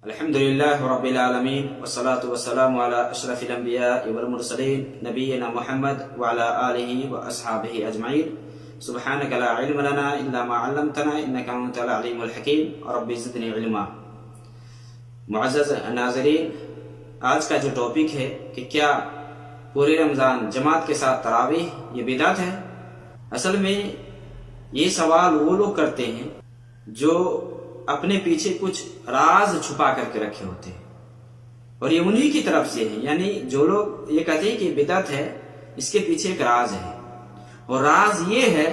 الحمدللہ رب العالمین والصلاة والسلام علی اشرف الانبیاء والمرسلین نبینا محمد وعلی آلہ واصحابہ اجمعین سبحانک لا علم لنا الا ما علمتنا انک انت العلیم الحکیم رب زدنی علما۔ معزز ناظرین، آج کا جو ٹاپک ہے کہ کیا پورے رمضان جماعت کے ساتھ تراویح یہ بدعت ہے؟ اصل میں یہ سوال وہ لوگ کرتے ہیں جو اپنے پیچھے کچھ راز چھپا کر کے رکھے ہوتے ہیں، اور یہ انہی کی طرف سے ہے، یعنی جو لوگ یہ کہتے ہیں کہ بدعت ہے اس کے پیچھے ایک راز ہے، اور راز یہ ہے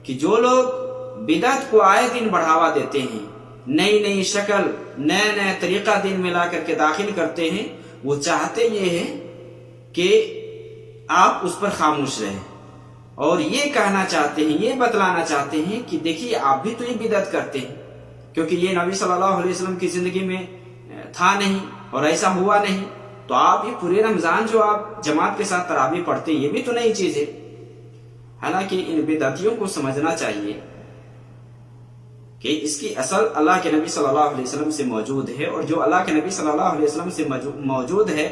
کہ جو لوگ بدعت کو آئے دن بڑھاوا دیتے ہیں، نئی نئی شکل نئے نئے طریقہ دین میں لا کر کے داخل کرتے ہیں، وہ چاہتے یہ ہے کہ آپ اس پر خاموش رہیں، اور یہ کہنا چاہتے ہیں، یہ بتلانا چاہتے ہیں کہ دیکھیے آپ بھی تو یہ بدعت کرتے ہیں، کیونکہ یہ نبی صلی اللہ علیہ وسلم کی زندگی میں تھا نہیں اور ایسا ہوا نہیں، تو آپ یہ پورے رمضان جو آپ جماعت کے ساتھ تراویح پڑھتے ہیں یہ بھی تو نئی چیز ہے۔ حالانکہ ان بدعتیوں کو سمجھنا چاہیے کہ اس کی اصل اللہ کے نبی صلی اللہ علیہ وسلم سے موجود ہے، اور جو اللہ کے نبی صلی اللہ علیہ وسلم سے موجود ہے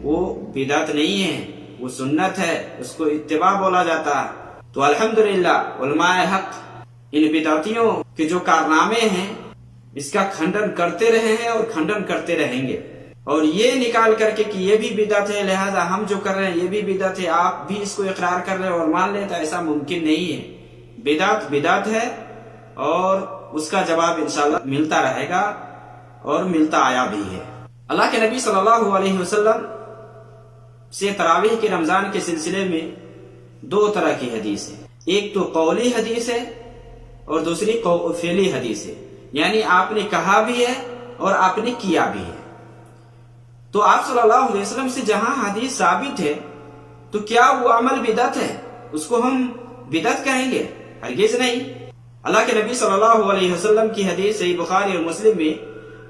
وہ بدعت نہیں ہے، وہ سنت ہے، اس کو اتباع بولا جاتا ہے۔ تو الحمدللہ علماء حق ان بدعتیوں کے جو کارنامے ہیں اس کا کھنڈن کرتے رہے ہیں اور کھنڈن کرتے رہیں گے، اور یہ نکال کر کے کہ یہ بھی بدعت ہے لہذا ہم جو کر رہے ہیں یہ بھی بدعت ہے، آپ بھی اس کو اقرار کر رہے اور مان لیتا، ایسا ممکن نہیں ہے۔ بدعت بدعت ہے اور اس کا جواب انشاءاللہ ملتا رہے گا اور ملتا آیا بھی ہے۔ اللہ کے نبی صلی اللہ علیہ وسلم سے تراویح کے رمضان کے سلسلے میں دو طرح کی حدیث ہے، ایک تو قولی حدیث ہے اور دوسری فعلی حدیث ہے، یعنی آپ نے کہا بھی ہے اور آپ نے کیا بھی ہے۔ تو آپ صلی اللہ علیہ وسلم سے جہاں حدیث ثابت ہے تو کیا وہ عمل بدعت ہے؟ اس کو ہم بدعت کہیں گے؟ ہرگز نہیں۔ اللہ کے نبی صلی اللہ علیہ وسلم کی حدیث صحیح بخاری اور مسلم میں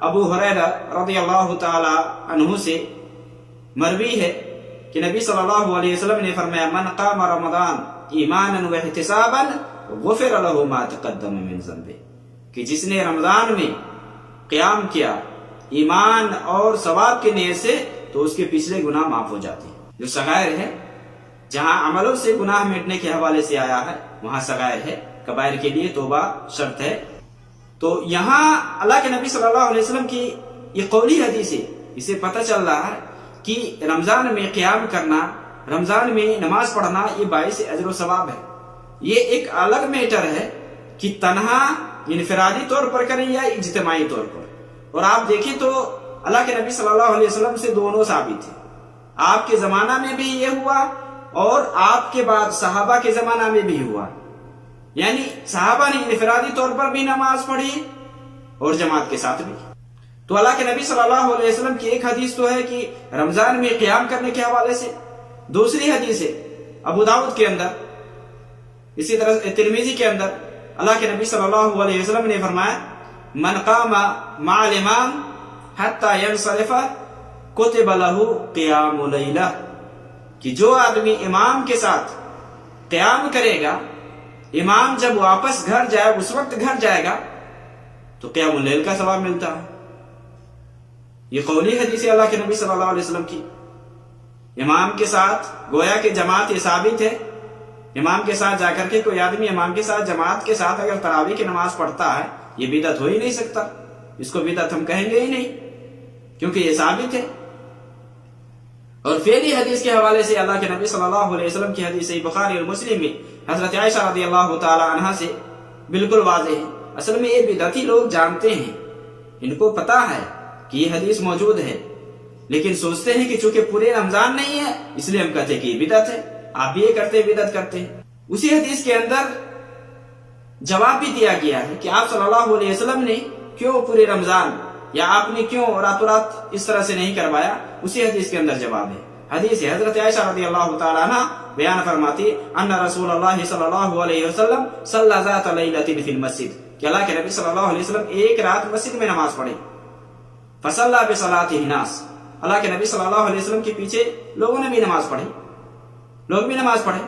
ابو ہریرہ رضی اللہ تعالی عنہ سے مروی ہے کہ نبی صلی اللہ علیہ وسلم نے فرمایا من قام رمضان ایمانا واحتسابا غفر له ما تقدم من ذنبه، کہ جس نے رمضان میں قیام کیا ایمان اور ثواب کے نیت سے تو اس کے پچھلے گناہ معاف ہو جاتے ہیں۔ جو صغائر ہے، جہاں عملوں سے گناہ مٹنے کے حوالے سے آیا ہے وہاں صغائر ہے، کبائر کے لیے توبہ شرط ہے۔ تو یہاں اللہ کے نبی صلی اللہ علیہ وسلم کی یہ قولی حدیث ہے، اسے پتہ چل رہا ہے کہ رمضان میں قیام کرنا، رمضان میں نماز پڑھنا یہ باعث اجر و ثواب ہے۔ یہ ایک الگ میٹر ہے کہ تنہا انفرادی طور پر کریں یا اجتماعی طور پر، اور آپ دیکھیں تو اللہ کے نبی صلی اللہ علیہ وسلم سے دونوں ثابت ہیں۔ آپ کے زمانہ میں بھی یہ ہوا اور آپ کے بعد صحابہ کے زمانہ میں بھی ہوا، یعنی صحابہ نے انفرادی طور پر بھی نماز پڑھی اور جماعت کے ساتھ بھی۔ تو اللہ کے نبی صلی اللہ علیہ وسلم کی ایک حدیث تو ہے کہ رمضان میں قیام کرنے کے حوالے سے، دوسری حدیث ہے ابو داؤد کے اندر، اسی طرح ترمذی کے اندر اللہ کے نبی صلی اللہ علیہ وسلم نے فرمایا من قام مع الامام حتى ينصرف كتب له قیام لیلہ، کہ جو آدمی امام کے ساتھ قیام کرے گا، امام جب واپس گھر جائے اس وقت گھر جائے گا تو قیام اللیل کا ثواب ملتا ہے۔ یہ قولی حدیث ہے اللہ کے نبی صلی اللہ علیہ وسلم کی۔ امام کے ساتھ گویا کہ جماعت یہ ثابت ہے، امام کے ساتھ جا کر کے کوئی آدمی امام کے ساتھ جماعت کے ساتھ اگر تراویح کی نماز پڑھتا ہے یہ بدعت ہو ہی نہیں سکتا، اس کو بدعت ہم کہیں گے ہی نہیں کیونکہ یہ ثابت ہے۔ اور فعلی حدیث کے حوالے سے اللہ کے نبی صلی اللہ علیہ وسلم کی حدیث صحیح بخاری اور مسلم میں حضرت عائشہ رضی اللہ تعالی عنہا سے بالکل واضح ہے۔ اصل میں یہ بدعتی لوگ جانتے ہیں، ان کو پتا ہے کہ یہ حدیث موجود ہے، لیکن سوچتے ہیں کہ چونکہ پورے رمضان نہیں ہے اس لیے ہم کہتے ہیں کہ یہ بدعت ہے، آپ بھی یہ کرتے ہیں، بدعت کرتے ہیں۔ اسی حدیث کے اندر جواب بھی دیا گیا ہے کہ آپ صلی اللہ علیہ وسلم نے کیوں پورے رمضان یا آپ نے کیوں راتوں رات اس طرح سے نہیں کروایا، اسی حدیث کے اندر جواب ہے۔ حدیث ہے حضرت عائشہ رضی اللہ تعالی عنہ بیان فرماتی ان رسول اللہ صلی اللہ علیہ وسلم صلی ذات لیلۃ فی المسجد، کہ اللہ کے نبی صلی اللہ علیہ وسلم ایک رات مسجد میں نماز پڑھی، فصلی بصلاۃ الناس، اللہ کے نبی صلی اللہ علیہ وسلم کے پیچھے لوگوں نے بھی نماز پڑھی، لوگ بھی نماز پڑھے۔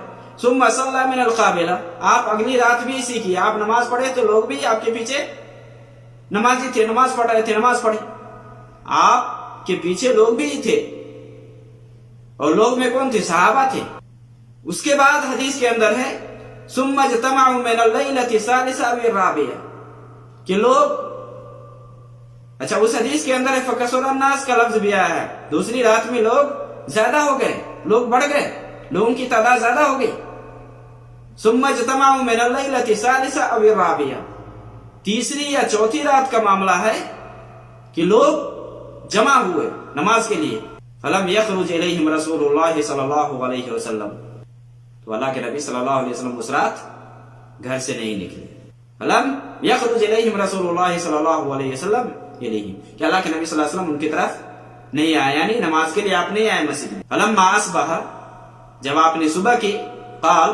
ثم صلی من القابلہ، آپ اگلی رات بھی اسی کی، آپ نماز پڑھے تو لوگ بھی آپ کے پیچھے نمازی تھے، نماز پڑھ رہے تھے، نماز پڑھی۔ آپ کے پیچھے لوگ بھی تھے، اور لوگ میں کون تھے؟ صحابہ تھے۔ اس کے بعد حدیث کے اندر ہے ثم اجتمعوا من الليلة الثالثة او الرابعة، کہ لوگ، اچھا اس حدیث کے اندر ہے فکثر الناس کا لفظ بھی آیا ہے، دوسری رات میں لوگ زیادہ ہو گئے، لوگ بڑھ گئے، لوگوں کی تعداد زیادہ ہو گئی۔ ثم اجتمعوا من الليلة الثالثة او الرابعة، تیسری یا چوتھی رات کا معاملہ ہے کہ لوگ جمع ہوئے نماز کے لیے۔ فلم يخرج الیہم رسول اللہ صلی اللہ علیہ وسلم، تو اللہ کے نبی صلی اللہ علیہ وسلم اس رات گھر سے نہیں نکلے۔ فلم یخرج الیہم رسول اللہ صلی اللہ علیہ وسلم الیہم، کہ اللہ کے نبی صلی اللہ علیہ وسلم ان کی طرف نہیں آئے، یعنی نماز کے لیے آپ نہیں آئے مسجد میں۔ فلما اصبح، جب آپ نے صبح کی، قال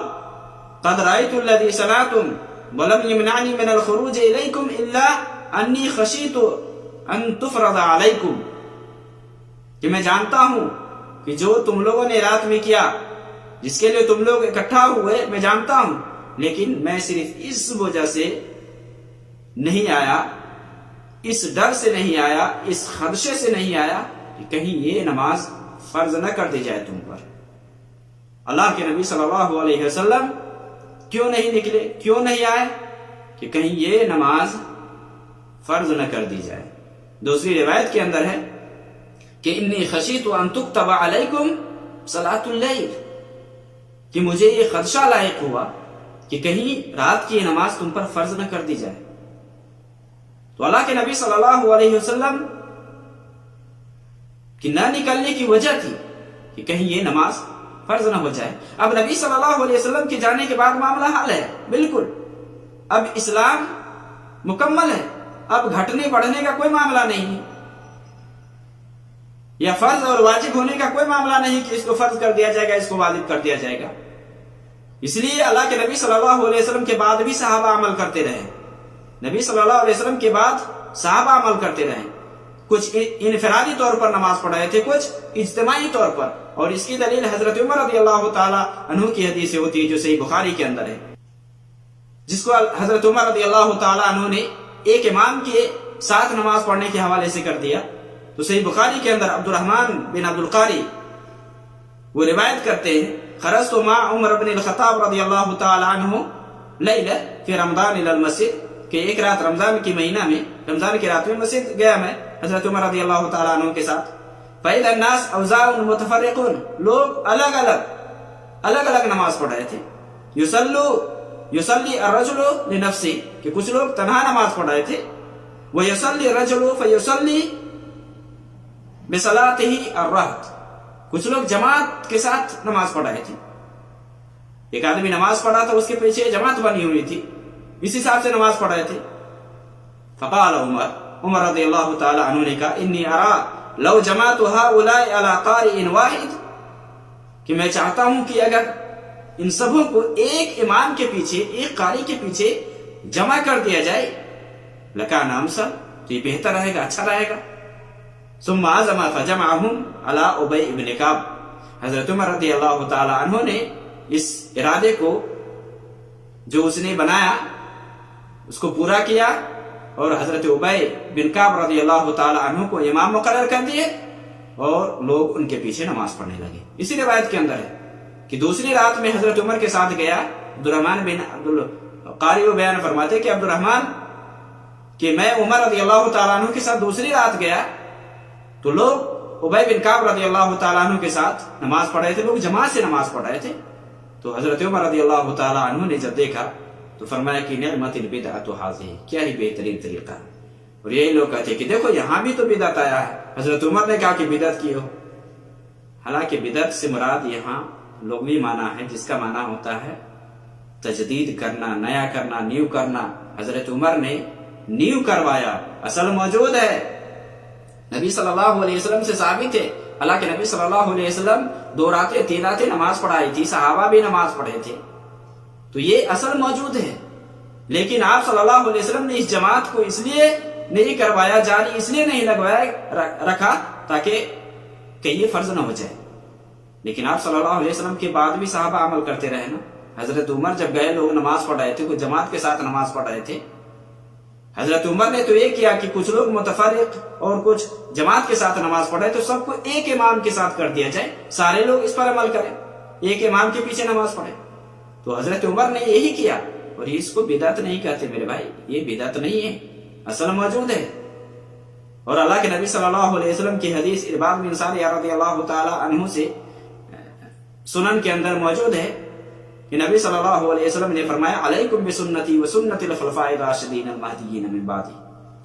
قد رأيت الذي صنعتم ولم يمنعني من الخروج إليكم إلا أني خشيت أن تفرض عليكم، کہ میں جانتا ہوں کہ جو تم لوگوں نے رات میں کیا، جس کے لیے تم لوگ اکٹھا ہوئے، میں جانتا ہوں، لیکن میں صرف اس وجہ سے نہیں آیا، اس ڈر سے نہیں آیا، اس خدشے سے نہیں آیا کہ کہیں یہ نماز فرض نہ کر دی جائے تم پر۔ اللہ کے نبی صلی اللہ علیہ وسلم کیوں نہیں نکلے، کیوں نہیں آئے؟ کہ کہیں یہ نماز فرض نہ کر دی جائے۔ دوسری روایت کے اندر ہے کہ انی خشیت ان تکتب علیکم صلاۃ اللیل، کہ مجھے یہ خدشہ لاحق ہوا کہ کہیں رات کی نماز تم پر فرض نہ کر دی جائے۔ تو اللہ کے نبی صلی اللہ علیہ وسلم کی نہ نکلنے کی وجہ تھی کہ کہیں یہ نماز فرض نہ ہو جائے۔ اب نبی صلی اللہ علیہ وسلم کے جانے کے بعد معاملہ حل ہے، بالکل اب اسلام مکمل ہے، اب گھٹنے بڑھنے کا کوئی معاملہ نہیں ہے، یا فرض اور واجب ہونے کا کوئی معاملہ نہیں کہ اس کو فرض کر دیا جائے گا، اس کو واجب کر دیا جائے گا۔ اس لیے اللہ کے نبی صلی اللہ علیہ وسلم کے بعد بھی صحابہ عمل کرتے رہے، نبی صلی اللہ علیہ وسلم کے بعد صحابہ عمل کرتے رہے، کچھ انفرادی طور پر نماز پڑھائے تھے، کچھ اجتماعی طور پر، اور اس کی دلیل حضرت عمر رضی اللہ تعالی عنہ کی حدیث ہوتی ہے جو صحیح بخاری کے اندر ہے، جس کو حضرت عمر رضی اللہ تعالی عنہ نے ایک امام کے ساتھ نماز پڑھنے کے حوالے سے کر دیا۔ تو صحیح بخاری کے اندر عبد الرحمن بن عبد القاری وہ روایت کرتے ہیں خرجت مع عمر بن الخطاب رضی اللہ تعالی عنہ لیلہ فی رمضان الی المسجد، کہ ایک رات رمضان کی مہینہ میں، رمضان کی رات میں مسجد گیا میں حضرت عمر رضی اللہ تعالی عنہ کے ساتھ۔ فَإِذَا النَّاسُ أَوْزَاعٌ مُتَفَرِّقُونَ، لوگ الگ الگ نماز پڑھ رہے تھے۔ یصلی الرجل لنفسه، کہ کچھ لوگ تنہا نماز پڑھ رہے تھے، وَيُصَلِّ الرَّجُلُ فَيُصَلِّ بِصَلَاتِهِ الرَّهْطِ، کچھ لوگ جماعت کے ساتھ نماز پڑھ رہے تھے، ایک آدمی نماز پڑھ رہا تھا، اس کے پیچھے جماعت بنی ہوئی تھی، اس حساب سے نماز پڑھ رہے تھے۔ فقال عمر رضی اللہ تعالی عنہ نے کہا انی ارا لو جمعت هؤلاء على قارئ واحد، کہ میں چاہتا ہوں کہ اگر ان سبوں کو ایک امام کے پیچھے، ایک قاری کے پیچھے جمع کر دیا جائے، لکان امثل، تو یہ بہتر رہے گا، اچھا رہے گا۔ ثم عزم فجمعهم على ابی بن کعب، حضرت عمر رضی اللہ تعالی عنہ نے اس ارادے کو جو اس نے بنایا اس کو پورا کیا، اور حضرت ابی بن کعب رضی اللہ تعالی عنہ کو امام مقرر کر دیے، اور لوگ ان کے پیچھے نماز پڑھنے لگے۔ اسی روایت کے اندر ہے کہ دوسری رات میں حضرت عمر کے ساتھ گیا، عبد الرحمن بن عبد القاری وہ بیان فرماتے کہ عبد الرحمن کہ میں عمر رضی اللہ تعالیٰ عنہ کے ساتھ دوسری رات گیا تو لوگ ابی بن کعب رضی اللہ تعالیٰ عنہ کے ساتھ نماز پڑھ رہے تھے، لوگ جماعت سے نماز پڑھ رہے تھے۔ تو حضرت عمر رضی اللہ تعالیٰ عنہ نے جب دیکھا تو فرمایا کہ نعمت البدعۃ ھذہ، کیا ہی بہترین طریقہ ہے۔ اور یہی لوگ کہتے کہ دیکھو یہاں بھی تو بدعت آیا ہے، حضرت عمر نے کہا کہ بدعت کی ہو، حالانکہ بدعت سے مراد یہاں لغوی معنی ہے، جس کا معنی ہوتا ہے تجدید کرنا، نیا کرنا، نیو کرنا۔ حضرت عمر نے نیو کروایا، اصل موجود ہے، نبی صلی اللہ علیہ وسلم سے ثابت ہے، اللہ کے نبی صلی اللہ علیہ وسلم 2 راتیں 3 راتیں نماز پڑھائی تھی، صحابہ بھی نماز پڑھے تھے، تو یہ اصل موجود ہے۔ لیکن آپ صلی اللہ علیہ وسلم نے اس جماعت کو اس لیے نہیں کروایا، جاری اس لیے نہیں رکھا تاکہ یہ فرض نہ ہو جائے۔ لیکن آپ صلی اللہ علیہ وسلم کے بعد بھی صحابہ عمل کرتے رہے نا۔ حضرت عمر جب گئے، لوگ نماز پڑھ رہے تھے، کوئی جماعت کے ساتھ نماز پڑھ رہے تھے، حضرت عمر نے تو یہ کیا کہ کچھ لوگ متفرق اور کچھ جماعت کے ساتھ نماز پڑھے تو سب کو ایک امام کے ساتھ کر دیا جائے، سارے لوگ اس پر عمل کریں، ایک امام کے پیچھے نماز پڑھے۔ تو حضرت عمر نے یہی کیا، اور اس کو بدعت نہیں کہتے میرے بھائی، یہ بدعت نہیں ہے، اصل موجود ہے۔ اور اللہ کے نبی صلی اللہ علیہ وسلم کی حدیث ارباد بن ساریہ رضی اللہ تعالی عنہ سے سنن کے اندر موجود ہے کہ نبی صلی اللہ علیہ وسلم نے فرمایا علیکم بسنتی وسنت الخلفاء الراشدین المہدیین من بعدی،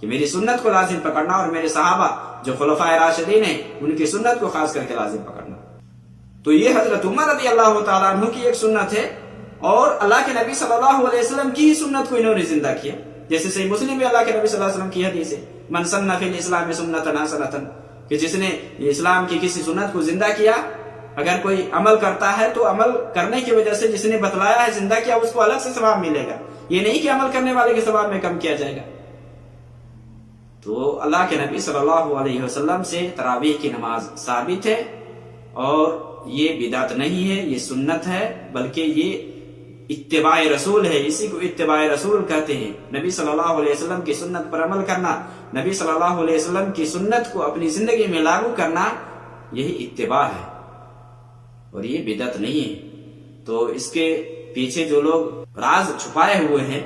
کہ میری سنت کو لازم پکڑنا اور میرے صحابہ جو خلفاء راشدین ہیں ان کی سنت کو خاص کر کے لازم پکڑنا۔ تو یہ حضرت عمر رضی اللہ تعالیٰ عنہ کی ایک سنت ہے، اور اللہ کے نبی صلی اللہ علیہ وسلم کی ہی سنت کو انہوں نے زندہ کیا، جیسے صحیح مسلم میں اللہ کے نبی صلی اللہ علیہ وسلم کی حدیث ہے من سن فی الاسلام سنتا حسنۃ، کہ جس نے اسلام کی کسی سنت کو زندہ کیا، اگر کوئی عمل کرتا ہے تو عمل کرنے کی وجہ سے جس نے بتلایا ہے، زندہ کیا، اس کو الگ سے ثواب ملے گا، یہ نہیں کہ عمل کرنے والے کے ثواب میں کم کیا جائے گا۔ تو اللہ کے نبی صلی اللہ علیہ وسلم سے تراویح کی نماز ثابت ہے، اور یہ بدعت نہیں ہے، یہ سنت ہے، بلکہ یہ اتباع رسول ہے، اسی کو اتباع رسول کہتے ہیں۔ نبی صلی اللہ علیہ وسلم کی سنت پر عمل کرنا، نبی صلی اللہ علیہ وسلم کی سنت کو اپنی زندگی میں لاگو کرنا، یہی اتباع ہے، اور یہ بدعت نہیں ہے۔ تو اس کے پیچھے جو لوگ راز چھپائے ہوئے ہیں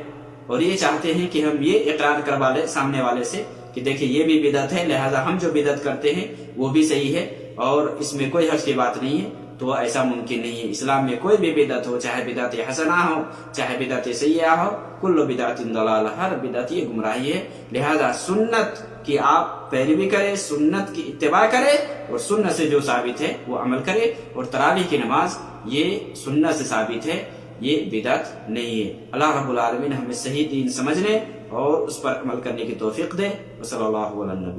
اور یہ چاہتے ہیں کہ ہم یہ اقرار کروا لیں سامنے والے سے کہ دیکھیں یہ بھی بدعت ہے، لہذا ہم جو بدعت کرتے ہیں وہ بھی صحیح ہے اور اس میں کوئی حرج کی بات نہیں ہے، تو ایسا ممکن نہیں ہے۔ اسلام میں کوئی بھی بدعت ہو، چاہے بدعت حسنہ ہو چاہے بدعت سیئہ ہو، کل بدعت ضلالہ، ہر بدعت یہ گمراہی ہے۔ لہذا سنت کی آپ پیروی کریں، سنت کی اتباع کریں، اور سنت سے جو ثابت ہے وہ عمل کریں۔ اور تراویح کی نماز یہ سنت سے ثابت ہے، یہ بدعت نہیں ہے۔ اللہ رب العالمین ہمیں صحیح دین سمجھنے اور اس پر عمل کرنے کی توفیق دے۔ وصلی اللہ علیہ وسلم۔